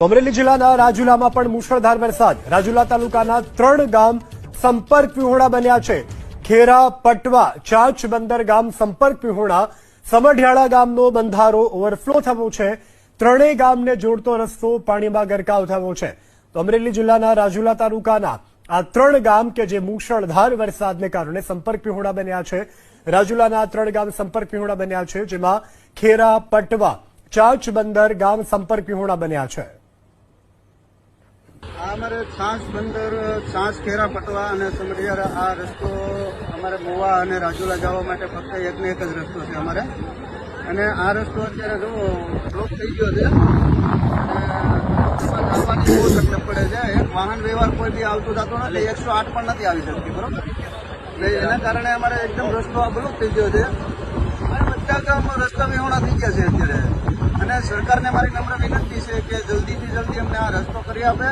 અમરેલી જિલ્લાના રાજુલામાં પણ મુશળધાર વરસાદ। રાજુલા તાલુકાના 3 ગામ સંપર્ક વિહોણા બન્યા છે। ખેરા, પટવા, ચાંચ બંદર ગામ સંપર્ક વિહોણા। સમઢિયાળા ગામનો બંધારો ઓવરફ્લો થયો છે। ત્રણેય ગામને જોડતો રસ્તો પાણીમાં ગરકાવ થયો છે। તો અમરેલી જિલ્લાના રાજુલા તાલુકાના આ 3 ગામ કે જે મુશળધાર વરસાદને કારણે સંપર્ક વિહોણા બન્યા છે। રાજુલાના 3 ગામ સંપર્ક વિહોણા બન્યા છે, જેમાં ખેરા, પટવા, ચાંચ બંદર ગામ સંપર્ક વિહોણા બન્યા છે। અમારે ચાંચ બંદર, ચાંચ, ખેરા, પટવા અને સમઢિયાળા આ રસ્તો અમારે મોવા અને રાજુલા જવા માટે ફક્ત એક ને એક જ રસ્તો છે અમારે। અને આ રસ્તો અત્યારે જો બ્લોક થઈ ગયો છે અને જવાની બહુ તકલીફ પડે છે। એક વાહન વ્યવહાર કોઈ બી આવતું જતો નથી, 108 પણ નથી આવી શકતી, બરોબર। એટલે એના કારણે અમારે એકદમ રસ્તો આ બ્લોક થઈ ગયો છે અને બધા ગામ રસ્તા વિહોણા થઈ ગયા છે અત્યારે। અને સરકારને મારી નમ્ર વિનંતી છે કે જલ્દીથી જલ્દી અમને આ રસ્તો કરી આપે।